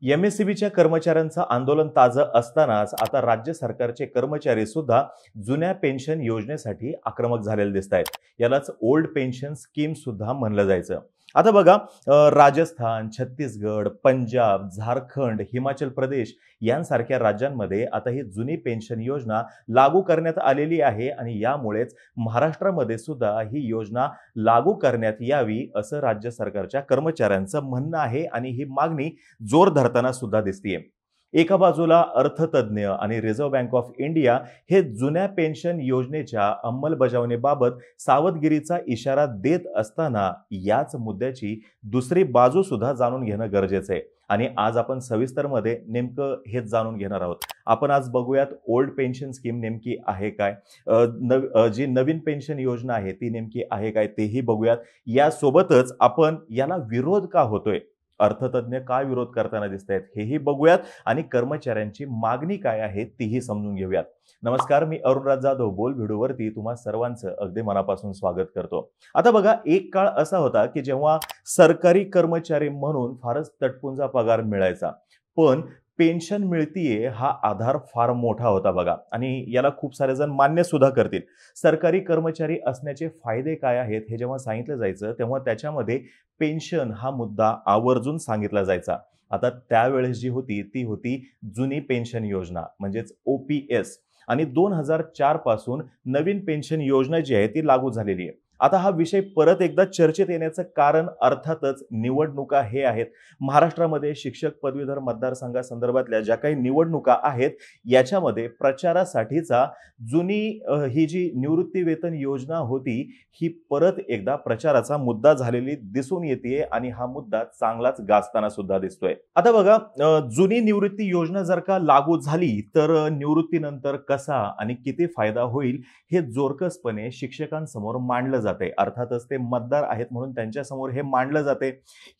एमएससीबीच्या कर्मचाऱ्यांचं आंदोलन ताजं असतानाच आता राज्य सरकारचे कर्मचारी सुद्धा जुन्या पेन्शन योजनेसाठी आक्रमक झालेले दिसत आहेत. यालाच ओल्ड पेन्शन स्कीम सुद्धा म्हणलं जायचं. आता बघा, राजस्थान, छत्तीसगड, पंजाब, झारखंड, हिमाचल प्रदेश यांसारख्या राज्यांमध्ये आता ही जुनी पेन्शन योजना लागू करण्यात आलेली आहे आणि यामुळेच महाराष्ट्रामध्ये सुद्धा ही योजना लागू करण्यात यावी असं राज्य सरकारच्या कर्मचाऱ्यांचं म्हणणं आहे आणि ही मागणी जोर धरताना सुद्धा दिसतीये. एका बाजूला अर्थतज्ञ आणि रिझर्व्ह बँक ऑफ इंडिया हे जुन्या पेन्शन योजनेच्या अंमलबजावणीबाबत सावधगिरीचा इशारा देत असताना याच मुद्द्याची दुसरी बाजू सुद्धा जाणून घेणं गरजेचं आहे आणि आज आपण सविस्तरमध्ये नेमकं हेच जाणून घेणार आहोत. आपण आज बघूयात ओल्ड पेन्शन स्कीम नेमकी आहे काय, जी नवीन पेन्शन योजना आहे ती नेमकी आहे काय तेही बघूयात. यासोबतच आपण याला विरोध का होतोय, अर्थतज्ञ काय विरोध करताना दिसत आहेत हेही बघूयात आणि कर्मचाऱ्यांची मागणी काय आहे तीही समजून घेऊयात. नमस्कार, मी अरुणराज जाधव बोल व्हिडिओवरती तुम्हा सर्वांचं अगदी मनापासून स्वागत करतो. आता बघा, एक काळ असा होता की जेव्हा सरकारी कर्मचारी म्हणून फारच तटपुंजा पगार मिळायचा, पण पेन्शन मिळतीये हा आधार फार मोठा होता बघा. आणि याला खूप सारे जण मान्य सुद्धा करतील. सरकारी कर्मचारी असण्याचे फायदे काय आहेत हे जेव्हा सांगितलं जायचं तेव्हा त्याच्यामध्ये पेन्शन हा मुद्दा आवर्जून सांगितला जायचा. आता त्यावेळेस जी होती ती होती जुनी पेन्शन योजना म्हणजेच OPS आणि 2004 पासून नवीन पेन्शन योजना जी आहे ती लागू झालेली आहे. आता हा विषय परत एकदा चर्चेत येण्याचं कारण अर्थातच निवडणुका हे आहेत. महाराष्ट्रामध्ये शिक्षक पदवीधर मतदारसंघासंदर्भातल्या ज्या काही निवडणुका आहेत याच्यामध्ये प्रचारासाठीचा जुनी ही जी निवृत्ती वेतन योजना होती ही परत एकदा प्रचाराचा मुद्दा झालेली दिसून येते आणि हा मुद्दा चांगलाच गाजताना सुद्धा दिसतोय. आता बघा, जुनी निवृत्ती योजना जर का लागू झाली तर निवृत्तीनंतर कसा आणि किती फायदा होईल हे जोरकसपणे शिक्षकांसमोर मांडलं जाते. अर्थातच ते मतदार आहेत म्हणून त्यांच्यासमोर हे मांडलं जाते.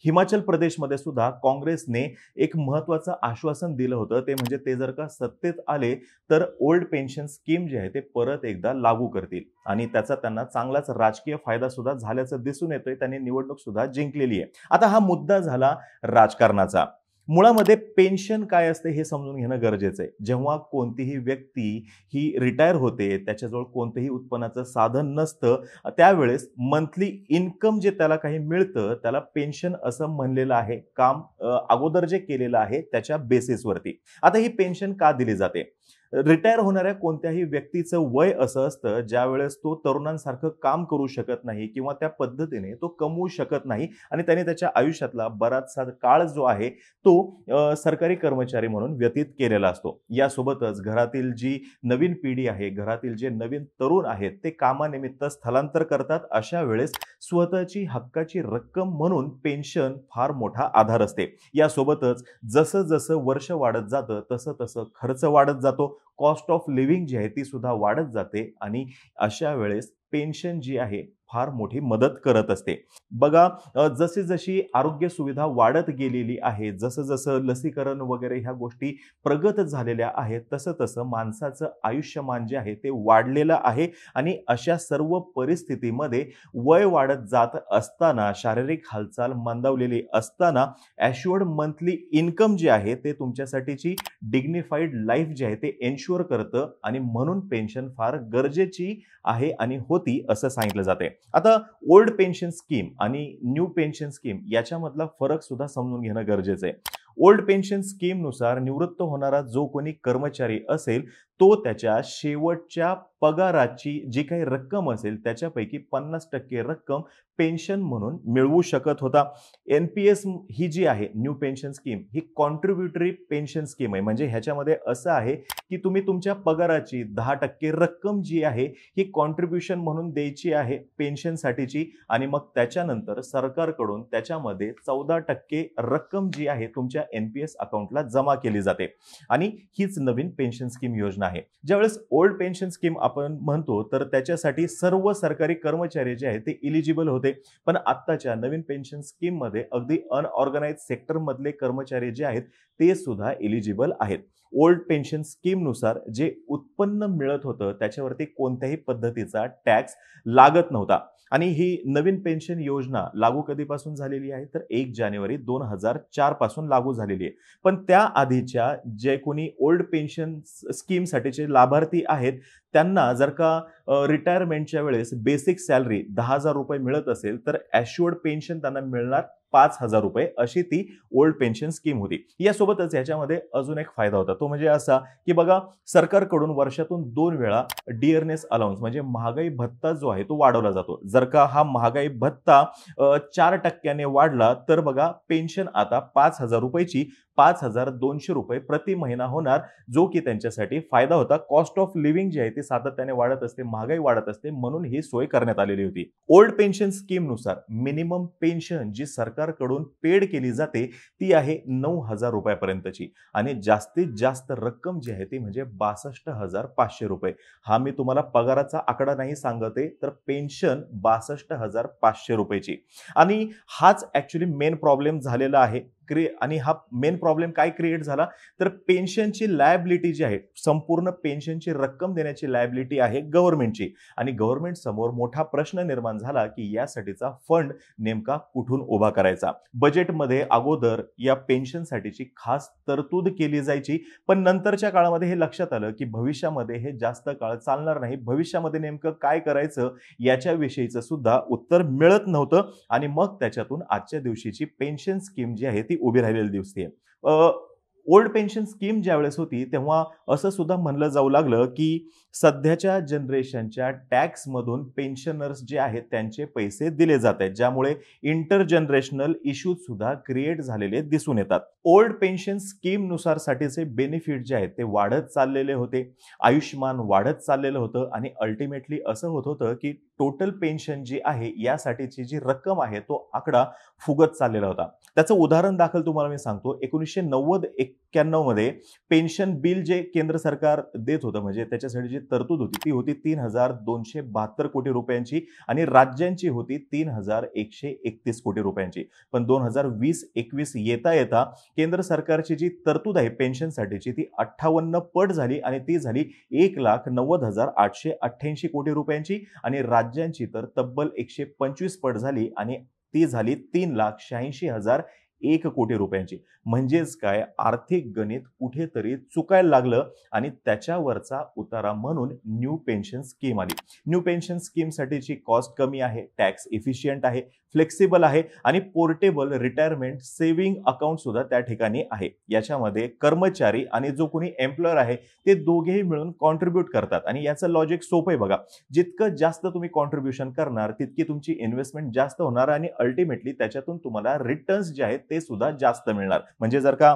हिमाचल प्रदेशमध्ये सुद्धा काँग्रेसने एक महत्वाचं आश्वासन दिलं होतं, ते म्हणजे ते जर का सत्तेत आले तर ओल्ड पेन्शन स्कीम जे आहे ते परत एकदा लागू करतील आणि त्याचा त्यांना चांगलाच राजकीय फायदा सुद्धा झाल्याचं दिसून येतोय. त्यांनी निवडणूक सुद्धा जिंकलेली आहे. आता हा मुद्दा झाला राजकारणाचा. मुळामध्ये पेन्शन काय असते हे समजून घेणं गरजेचं आहे. जेव्हा कोणतीही व्यक्ती ही रिटायर होते, त्याच्याजवळ कोणतंही उत्पन्नाचं साधन नसतं, त्यावेळेस मंथली इन्कम जे त्याला काही मिळतं त्याला पेन्शन असं म्हणलेलं आहे. काम अगोदर जे केलेलं आहे त्याच्या बेसिसवरती. आता ही पेन्शन का दिली जाते? रिटायर होणाऱ्या कोणत्याही व्यक्तीचं वय असं असतं ज्यावेळेस तो तरुणांसारखं काम करू शकत नाही किंवा त्या पद्धतीने तो कमवू शकत नाही आणि त्याने त्याच्या आयुष्यातला बराचसा काळ जो आहे तो सरकारी कर्मचारी म्हणून व्यतीत केलेला असतो. यासोबतच घरातील जी नवीन पिढी आहे, घरातील जे नवीन तरुण आहेत ते कामानिमित्त स्थलांतर करतात. अशा वेळेस स्वतःची हक्काची रक्कम म्हणून पेन्शन फार मोठा आधार असते. यासोबतच जसं जसं वर्ष वाढत जातं तसं तसं खर्च वाढत जातो. कॉस्ट ऑफ लिव्हिंग जी आहे ती सुद्धा वाढत जाते आणि अशा वेळेस पेन्शन जी आहे फार मोठी मदत करत असते. बघा, जशी जशी आरोग्य सुविधा वाढत गेलेली आहे, जसं जसं लसीकरण वगैरे ह्या गोष्टी प्रगत झालेल्या आहेत, तसं तसं माणसाचं आयुष्यमान जे आहे ते वाढलेलं आहे आणि अशा सर्व परिस्थितीमध्ये वय वाढत जात असताना, शारीरिक हालचाल मंदावलेली असताना ॲश्युअर्ड मंथली इन्कम जे आहे ते तुमच्यासाठीची डिग्निफाईड लाईफ जी आहे ते एन्श्युअर करतं आणि म्हणून पेन्शन फार गरजेची आहे आणि होती असं सांगितलं जाते. आता ओल्ड पेन्शन स्कीम आणि न्यू पेन्शन स्कीम याच्यामधला फरक सुद्धा समजून घेणं गरजेचं आहे. ओल्ड पेन्शन स्कीम नुसार निवृत्त होणारा जो कोणी कर्मचारी असेल तो त्याच्या शेवटच्या पगाराची जी काही रक्कम असेल त्याच्यापैकी 50% रक्कम पेन्शन म्हणून मिळवू शकत होता. NPS ही जी आहे न्यू पेन्शन स्कीम ही कॉन्ट्रीब्युटरी पेन्शन स्कीम आहे. म्हणजे ह्याच्यामध्ये असं आहे की तुम्ही तुमच्या पगाराची 10% रक्कम जी आहे ही कॉन्ट्रीब्युशन म्हणून द्यायची आहे पेन्शनसाठीची आणि मग त्याच्यानंतर सरकारकडून त्याच्यामध्ये 14% रक्कम जी आहे तुमच्या NPS अकाउंटला जमा केली जाते आणि हीच नवीन पेन्शन स्कीम योजना आहे. ज्यावेळेस ओल्ड पेन्शन स्कीम आपण म्हणतो तर त्याच्यासाठी सर्व सरकारी कर्मचारी जे आहेत ते इलिजिबल होते, पण आत्ताच्या नवीन पेन्शन स्कीम मध्ये अगदी अनऑर्गनाइज सेक्टर मधले कर्मचारी जे आहेत ते सुद्धा इलिजिबल आहेत. ओल्ड पेन्शन स्कीम नुसार जे उत्पन्न मिळत होतं त्याच्यावरती कोणत्याही पद्धतीचा टॅक्स लागत नव्हता आणि ही नवीन पेन्शन योजना लागू कधीपासून झालेली आहे तर 1 जानेवारी 2004 पासून लागू झालेली आहे. पण त्या आधीच्या जे कोणी ओल्ड पेन्शन स्कीमसाठीचे लाभार्थी आहेत त्यांना जर का रिटायरमेंटच्या वेळेस बेसिक सॅलरी 10,000 रुपये मिळत असेल तर ॲश्युअर्ड पेन्शन त्यांना मिळणार 5,000 रुपये अशी ती ओल्ड पेन्शन स्कीम होती. यासोबतच याच्यामध्ये अजून एक फायदा होता तो म्हणजे असा की बघा सरकारकडून वर्षातून 2 वेळा डिअरनेस अलाउन्स म्हणजे महागाई भत्ता जो आहे तो वाढवला जातो. जर का हा महागाई भत्ता 4% वाढला तर बघा पेन्शन आता 5,000 रुपयाची 5,200 रुपये प्रति महिना होणार, जो की त्यांच्यासाठी फायदा होता. कॉस्ट ऑफ लिव्हिंग जी आहे ती सातत्याने वाढत असते, महागाई वाढत असते, म्हणून ही सोय करण्यात आलेली होती. ओल्ड पेन्शन स्कीम नुसार मिनिमम पेन्शन जी सरकारकडून पेड केली जाते ती आहे 9,000 रुपयापर्यंतची आणि जास्तीत जास्त रक्कम जी आहे ती म्हणजे 62,500 रुपये. हा मी तुम्हाला पगाराचा आकडा नाही सांगते तर पेन्शन 62,500 रुपयाची. आणि हाच ऍक्च्युली मेन प्रॉब्लेम झालेला आहे आणि हा मेन प्रॉब्लेम काय क्रिएट झाला तर पेन्शनची लायबिलिटी जी आहे संपूर्ण पेन्शनची रक्कम देण्याची लायबिलिटी आहे गव्हर्नमेंटची आणि गव्हर्नमेंट समोर मोठा प्रश्न निर्माण झाला की यासाठीचा फंड नेमका कुठून उभा करायचा. बजेटमध्ये अगोदर या पेन्शनसाठीची खास तरतूद केली जायची, पण नंतरच्या काळामध्ये हे लक्षात आलं की भविष्यामध्ये हे जास्त काळ चालणार नाही, भविष्यामध्ये नेमकं काय करायचं याच्याविषयीचं सुद्धा उत्तर मिळत नव्हतं आणि मग त्याच्यातून आजच्या दिवशीची पेन्शन स्कीम जी आहे ती उभी राहिलेली दिसते. ओल्ड पेन्शन स्कीम ज्यावेळेस होती तेव्हा असं सुद्धा म्हणलं जाऊ लागलं की सध्याच्या जनरेशनच्या टॅक्स मधून पेन्शनर्स जे आहेत त्यांचे पैसे दिले जात आहेत, ज्यामुळे इंटरजनरेशनल इश्यूज सुद्धा क्रिएट झालेले दिसून येतात. ओल्ड पेन्शन स्कीम नुसार साठीचे बेनिफिट जे आहेत ते वाढत चाललेले होते, आयुष्यमान वाढत चाललेलं होतं आणि अल्टिमेटली असं होत होतं की टोटल पेन्शन जी आहे यासाठीची जी रक्कम आहे तो आकडा फुगत चाललेला होता. त्याचं उदाहरण दाखल तुम्हाला मी सांगतो. 1990-91 मध्ये पेन्शन बिल जे केंद्र सरकार देत होतं म्हणजे त्याच्यासाठी जी तरतूद होती ती होती 3,272 कोटी रुपयांची आणि राज्यांची होती 3,131 कोटी रुपयांची. पण 2020-21 येता येता केंद्र सरकारची जी तरतूद आहे पेन्शनसाठीची ती 58 पट झाली आणि ती झाली 1,90,888 कोटी रुपयांची आणि राज्यांची तर तब्बल 125 पट झाली आणि ती झाली 3,86,001 कोटी रुपयांची. म्हणजेच काय आर्थिक गणित कुठेतरी चुकायला लागलं आणि त्याच्यावरचा उतारा म्हणून न्यू पेन्शन स्कीम आली. न्यू पेन्शन स्कीम साठीची कॉस्ट कमी आहे, टॅक्स इफिशियंट आहे, फ्लेक्सिबल आहे आणि पोर्टेबल रिटायरमेंट सेव्हिंग अकाउंट सुद्धा त्या ठिकाणी आहे. याच्यामध्ये कर्मचारी आणि जो कोणी एम्प्लॉयर आहे ते दोघेही मिळून कॉन्ट्रीब्यूट करतात आणि याचं लॉजिक सोपं आहे बघा. जितकं जास्त तुम्ही कॉन्ट्रीब्युशन करणार तितकी तुमची इन्व्हेस्टमेंट जास्त होणार आणि अल्टिमेटली त्याच्यातून तुम्हाला रिटर्न्स जे आहेत ते सुद्धा जास्त मिळणार. म्हणजे जर का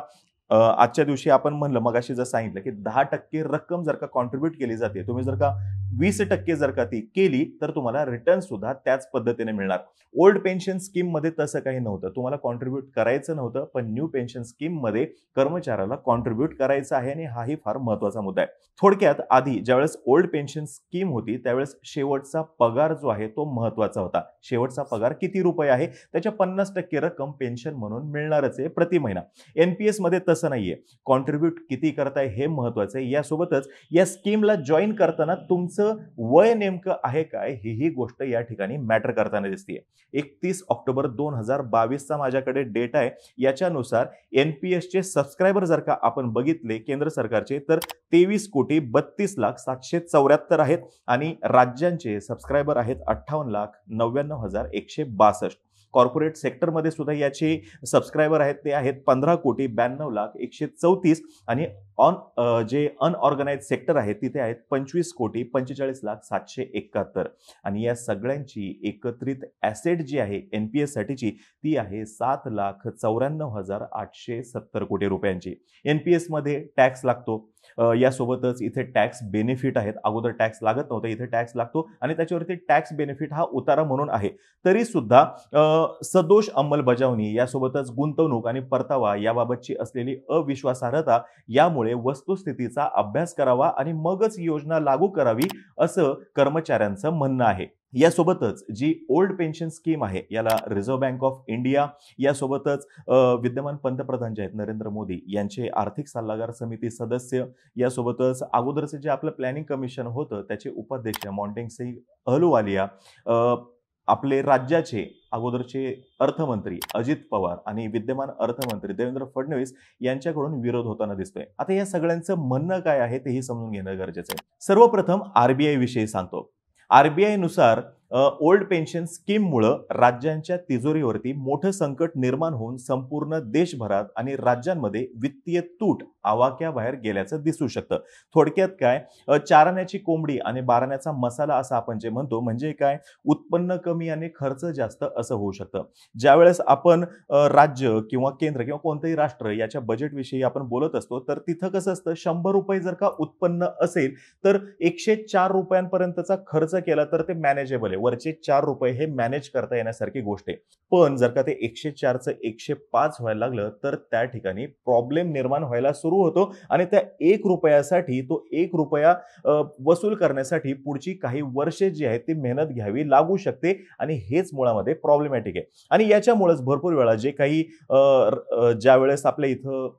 आजच्या दिवशी आपण म्हणलं मगाशी जर सांगितलं की 10% रक्कम जर का कॉन्ट्रीब्यूट केली जाते, तुम्ही जर का 20% जर का ती केली तर तुम्हाला रिटर्न सुद्धा त्याच पद्धतीने मिळणार. ओल्ड पेन्शन स्कीम मध्ये तसं काही नव्हतं, तुम्हाला कॉन्ट्रीब्यूट करायचं नव्हतं, पण न्यू पेन्शन स्कीम मध्ये कर्मचाऱ्याला कॉन्ट्रीब्यूट करायचं आहे आणि हाही फार महत्वाचा मुद्दा आहे. थोडक्यात आधी ज्यावेळेस ओल्ड पेन्शन स्कीम होती त्यावेळेस शेवटचा पगार जो आहे तो महत्वाचा होता. शेवटचा पगार किती रुपये आहे त्याच्या 50% रक्कम पेन्शन म्हणून मिळणारच आहे प्रति महिना. एनपीएस मध्ये तसं नाहीये, कॉन्ट्रीब्यूट किती करताय हे महत्वाचं आहे. यासोबतच या स्कीमला जॉईन करताना तुमचं वय नेमकं आहे काय ही गोष्ट या ठिकाणी मॅटर करताना दिसते. 31 ऑक्टोबर 2022 चा माझ्याकडे डेटा आहे. याच्यानुसार एनपीएस चे सबस्क्रायबर जर का आपण बघितले केंद्र सरकारचे तर 23,32,07,774 आहेत आणि राज्यांचे सबस्क्रायबर आहेत 58,99,162. कॉर्पोरेट सेक्टरमध्ये सुद्धा याचे सबस्क्रायबर आहेत ते आहेत 15,92,134 आणि जे अनऑर्गनाइज सेक्टर आहे तिथे आहेत 25,45,07,771 आणि या सगळ्यांची एकत्रित ऍसेट जी आहे एनपीएस साठीची ती आहे 7,94,870 कोटी रुपयांची. एनपीएस मध्ये टॅक्स लागतो, यासोबतच इथे टॅक्स बेनिफिट आहेत. अगोदर टॅक्स लागत नव्हता, इथे टॅक्स लागतो आणि त्याच्यावरती टॅक्स बेनिफिट हा उतारा म्हणून आहे. तरी सुद्धा सदोष अंमलबजावणी यासोबतच गुंतवणूक आणि परतावा याबाबतची असलेली अविश्वासार्हता यामुळे वस्तुस्थितीचा अभ्यास करावा आणि मगच योजना लागू करावी असं कर्मचाऱ्यांचं म्हणणं आहे. यासोबतच जी ओल्ड पेन्शन स्कीम आहे याला रिझर्व्ह बँक ऑफ इंडिया यासोबतच विद्यमान पंतप्रधान जे आहेत नरेंद्र मोदी यांचे आर्थिक सल्लागार समिती सदस्य यासोबतच अगोदरचे जे आपलं प्लॅनिंग कमिशन होतं त्याचे उपाध्यक्ष मॉन्टेग सिंग अहलुवालिया, आपले राज्याचे अगोदरचे अर्थमंत्री अजित पवार आणि विद्यमान अर्थमंत्री देवेंद्र फडणवीस यांच्याकडून विरोध होताना दिसतोय. आता या सगळ्यांचं म्हणणं काय आहे तेही समजून घेणं गरजेचं आहे. सर्वप्रथम आरबीआय विषयी सांगतो. आरबीआय नुसार ओल्ड पेन्शन स्कीममुळे राज्यांच्या तिजोरीवरती मोठं संकट निर्माण होऊन संपूर्ण देशभरात आणि राज्यांमध्ये वित्तीय तूट आवाक्याबाहेर गेल्याचं दिसू शकतं. थोडक्यात काय, चारण्याची कोंबडी आणि बारण्याचा मसाला असं आपण जे म्हणतो, म्हणजे काय, उत्पन्न कमी आणि खर्च जास्त असं होऊ शकतं. ज्यावेळेस आपण राज्य किंवा केंद्र किंवा कोणतंही राष्ट्र याच्या बजेटविषयी आपण बोलत असतो तर तिथं कसं असतं, 100 रुपये जर का उत्पन्न असेल तर 104 रुपयांपर्यंतचा खर्च केला तर ते मॅनेजेबल आहे. वरचे 4 रुपये हे मॅनेज करता येण्यासारखी गोष्ट आहे. पण जर का ते 104चं 105 व्हायला लागलं तर त्या ठिकाणी प्रॉब्लेम निर्माण व्हायला सुरू होतो आणि त्या 1 रुपयासाठी तो 1 रुपया वसूल करण्यासाठी पुढची काही वर्षे जी आहेत ती मेहनत घ्यावी लागू शकते आणि हेच मुळामध्ये प्रॉब्लेमॅटिक आहे. आणि याच्यामुळेच भरपूर वेळा जे काही ज्या वेळेस आपल्या इथं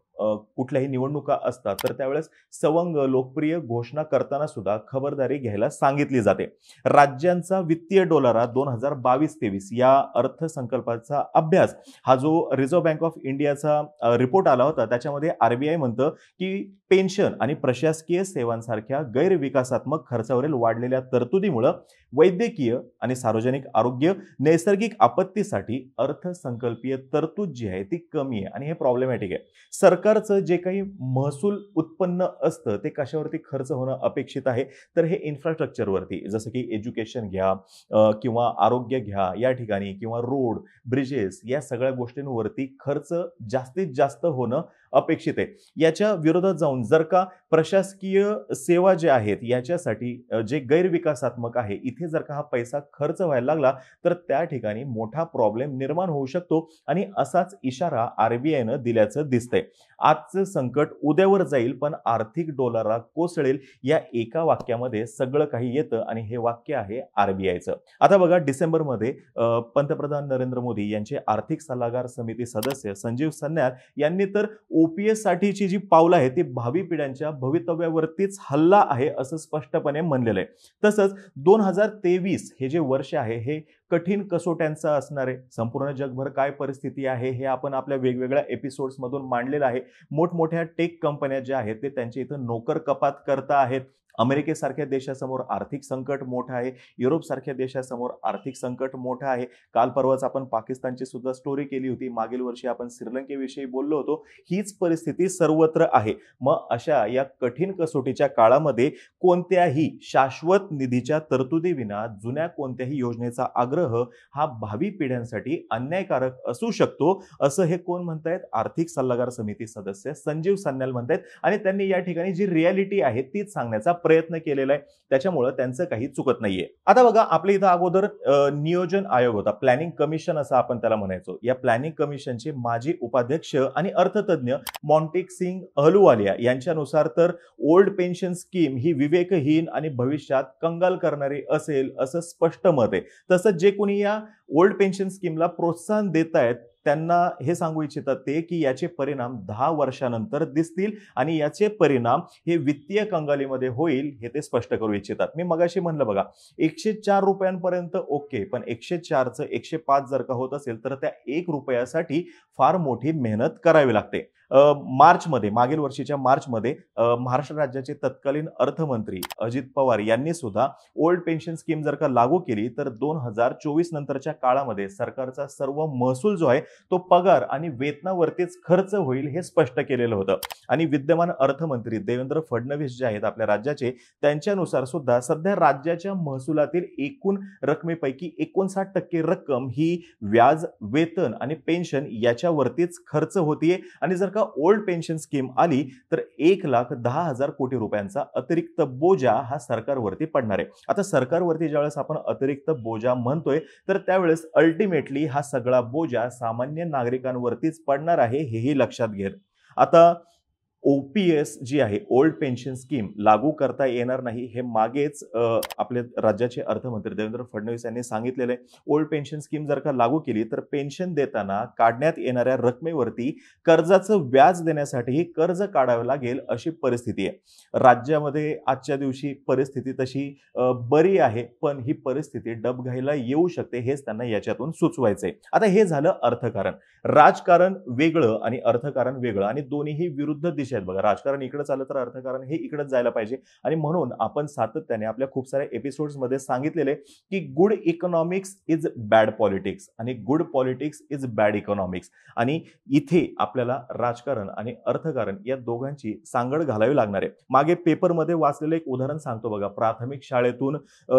कुठल्याही निवडणुका असतात तर त्यावेळेस सवंग लोकप्रिय घोषणा करताना सुद्धा खबरदारी घ्यायला सांगितली जाते. राज्यांचा वित्तीय डोलारा 2022-23 या अर्थसंकल्पाचा अभ्यास हा जो रिझर्व्ह बँक ऑफ इंडियाचा रिपोर्ट आला होता त्याच्यामध्ये आरबीआय म्हणतं की पेन्शन आणि प्रशासकीय सेवांसारख्या गैरविकासात्मक खर्चावरील वाढलेल्या तरतुदीमुळे वैद्यकीय आणि सार्वजनिक आरोग्य, नैसर्गिक आपत्तीसाठी अर्थसंकल्पीय तरतूद जी आहे ती कमी आहे आणि हे प्रॉब्लेमॅटिक आहे. सरकारचं जे काही महसूल उत्पन्न असतं ते कशावरती खर्च होणं अपेक्षित आहे तर हे इन्फ्रास्ट्रक्चरवरती, जसं की एज्युकेशन घ्या किंवा आरोग्य घ्या या ठिकाणी, किंवा रोड, ब्रिजेस या सगळ्या गोष्टींवरती खर्च जास्तीत जास्त होणं अपेक्षित आहे. याच्या विरोधात जाऊन जर का प्रशासकीय सेवा जे आहेत याच्यासाठी जे गैरविकासात्मक आहे इथे जर का हा पैसा खर्च व्हायला लागला तर त्या ठिकाणी मोठा प्रॉब्लेम निर्माण होऊ शकतो आणि असाच इशारा आरबीआयनं दिल्याचं दिसतंय. आजचं संकट उद्यावर जाईल पण आर्थिक डोलारा कोसळेल या एका वाक्यामध्ये सगळं काही येतं आणि हे वाक्य आहे आरबीआयचं. आता बघा, डिसेंबरमध्ये पंतप्रधान नरेंद्र मोदी यांचे आर्थिक सल्लागार समिती सदस्य संजीव सन्याल यांनी तर ओपीएस साठीची जी पावलं आहे ती भावी पिढ्यांच्या भवितव्यावरतीच हल्ला आहे असं स्पष्टपणे म्हणलेलं आहे. तसंच 2023 हे जे वर्ष आहे हे कठीण कसोट्यांचं असणार आहे. संपूर्ण जगभर काय परिस्थिती आहे हे आपण आपल्या वेगवेगळ्या एपिसोड्स मधून मांडलेलं आहे. मोठमोठ्या टेक कंपन्या ज्या आहेत ते त्यांच्या इथं नोकर कपात करता आहेत. अमेरिकेसारख्या देशासमोर आर्थिक संकट मोठं आहे. युरोप सारख्या देशासमोर आर्थिक संकट मोठं आहे. काल परवाच आपण पाकिस्तानची सुद्धा स्टोरी केली होती. मागील वर्षी आपण श्रीलंकेविषयी बोललो होतो. हीच परिस्थिती सर्वत्र आहे. मग अशा या कठीण कसोटीच्या काळामध्ये कोणत्याही शाश्वत निधीच्या तरतुदीविना जुन्या कोणत्याही योजनेचा आग्रह हा भावी पिढ्यांसाठी अन्यायकारक असू शकतो असं हे कोण म्हणतायत? आर्थिक सल्लागार समिती सदस्य संजीव सन्याल म्हणतायत आणि त्यांनी या ठिकाणी जी रियालिटी आहे तीच सांगण्याचा प्रयत्न केलेला आहे. त्याच्यामुळे त्यांचं काही चुकत नाहीये. आता बघा, आपल्या इथं अगोदर नियोजन आयोग होता, प्लॅनिंग कमिशन असं आपण त्याला म्हणायचो. या प्लॅनिंग कमिशनचे माजी उपाध्यक्ष आणि अर्थतज्ञ मॉन्टेग सिंग अहलुवालिया यांच्यानुसार तर ओल्ड पेन्शन स्कीम ही विवेकहीन आणि भविष्यात कंगाल करणारी असेल असं स्पष्ट मत आहे. तसंच जे कोणी या ओल्ड पेन्शन स्कीमला प्रोत्साहन देत आहेत त्यांना हे सांगू इच्छितात ते की याचे परिणाम 10 वर्षानंतर दिसतील आणि याचे परिणाम हे वित्तीय कंगालीमध्ये होईल हे ते स्पष्ट करू इच्छितात. मी मगाशी म्हणलं बघा, 104 रुपयांपर्यंत ओके, पण 104चं 105 जर का होत असेल तर त्या 1 रुपयासाठी फार मोठी मेहनत करावी लागते. मार्चमध्ये, मागील वर्षीच्या मार्चमध्ये महाराष्ट्र राज्याचे तत्कालीन अर्थमंत्री अजित पवार यांनी सुद्धा ओल्ड पेन्शन स्कीम जर का लागू केली तर 2024 नंतरच्या काळामध्ये सरकारचा सर्व महसूल जो आहे तो पगार आणि वेतनावरतीच खर्च होईल हे स्पष्ट केलेलं होतं. आणि विद्यमान अर्थमंत्री देवेंद्र फडणवीस जे आहेत आपल्या राज्याचे, त्यांच्यानुसार सुद्धा सध्या राज्याच्या महसुलातील एकूण रकमेपैकी 59% रक्कम ही व्याज, वेतन आणि पेन्शन याच्यावरतीच खर्च होतीये आणि जर का का ओल्ड पेन्शन स्कीम आली तर 1,10,000 कोटी रुपयांचा अतिरिक्त बोजा हा सरकारवरती पडणार आहे. आता सरकारवरती ज्यावेळेस आपण अतिरिक्त बोजा म्हणतोय तर त्यावेळेस अल्टिमेटली हा सगळा बोजा सामान्य नागरिकांवरतीच पडणार आहे, हेही लक्षात घ्या. आता ओपीएस जी आहे, ओल्ड पेन्शन स्कीम लागू करता येणार नाही, हे मागेच आपले राज्याचे अर्थमंत्री देवेंद्र फडणवीस यांनी सांगितलेलं आहे. ओल्ड पेन्शन स्कीम जर का लागू केली तर पेन्शन देताना काढण्यात येणाऱ्या रकमेवरती कर्जाचं व्याज देण्यासाठी कर्ज काढावे लागेल अशी परिस्थिती आहे. राज्यामध्ये आजच्या दिवशी परिस्थिती तशी बरी आहे, पण ही परिस्थिती डबघाईला येऊ शकते, हेच त्यांना याच्यातून सुचवायचंय. आता हे झालं अर्थकारण. राजकारण वेगळं आणि अर्थकारण वेगळं आणि दोन्हीही विरुद्ध दिशा आहेत बघा. राजकारण इकडे चाललं तर अर्थकारण हे इकडेच जायला पाहिजे आणि म्हणून आपण सातत्याने आपल्या खूप साऱ्या एपिसोड्स मध्ये सांगितलेले की good economics is bad politics आणि good politics is bad economics. आणि इथे आपल्याला राजकारण आणि अर्थकारण या दोघांची सांगड घालावी लागणार आहे. मागे पेपरमध्ये वाचलेलं एक उदाहरण सांगतो बघा. प्राथमिक शाळेतून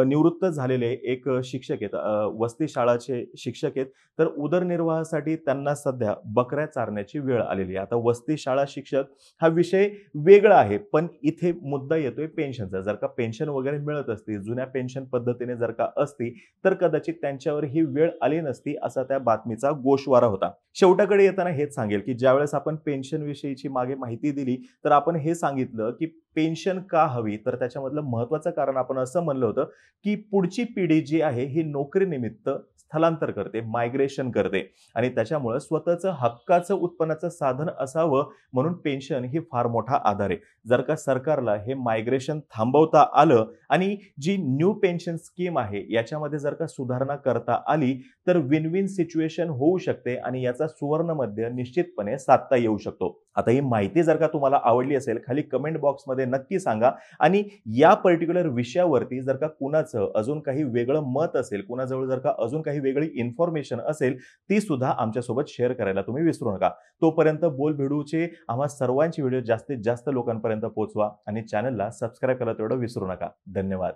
निवृत्त झालेले एक शिक्षक आहेत, वस्ती शाळाचे शिक्षक आहेत, तर उदरनिर्वाहासाठी त्यांना सध्या बकऱ्या चारण्याची वेळ आलेली आहे. आता वस्ती शाळा शिक्षक हा विषय वेगळा आहे, पण इथे मुद्दा येतोय पेन्शनचा. जर का पेन्शन वगैरे मिळत असती, जुन्या पेन्शन पद्धतीने जर का असती तर कदाचित त्यांच्यावर ही वेळ आली नसती, असा त्या बातमीचा गोषवारा होता. शेवटाकडे येताना हेच सांगेल की ज्यावेळेस आपण पेन्शन विषयीची मागे माहिती दिली तर आपण हे सांगितलं की पेन्शन का हवी, तर त्याच्यामधलं महत्वाचं कारण आपण असं म्हणलं होतं की पुढची पिढी जी आहे ही नोकरीनिमित्त स्थलांतर करते, मायग्रेशन करते आणि त्याच्यामुळे स्वतःचं हक्काचं उत्पन्नाचं साधन असावं म्हणून पेन्शन ही फार मोठा आधार आहे. जर का सरकारला हे मायग्रेशन थांबवता आलं आणि जी न्यू पेन्शन स्कीम आहे याच्यामध्ये जर का सुधारणा करता आली तर विन विन सिच्युएशन होऊ शकते आणि याचा सुवर्ण मध्य निश्चितपणे साधता येऊ शकतो. आता ही माहिती जर का तुम्हाला आवडली असेल खाली कमेंट बॉक्समध्ये नक्की सांगा आणि या पर्टिक्युलर विषयावरती जर का कुणाचं अजून काही वेगळं मत असेल, कुणाजवळ जर का अजून काही वेगळी इन्फॉर्मेशन असेल ती सुद्धा आमच्यासोबत शेअर करायला तुम्ही विसरू नका. तोपर्यंत बोलभिडूचे आम्हा सर्वांची व्हिडिओ जास्तीत जास्त लोकांपर्यंत पोहोचवा आणि चॅनलला सबस्क्राईब करायला तेवढं विसरू नका. धन्यवाद.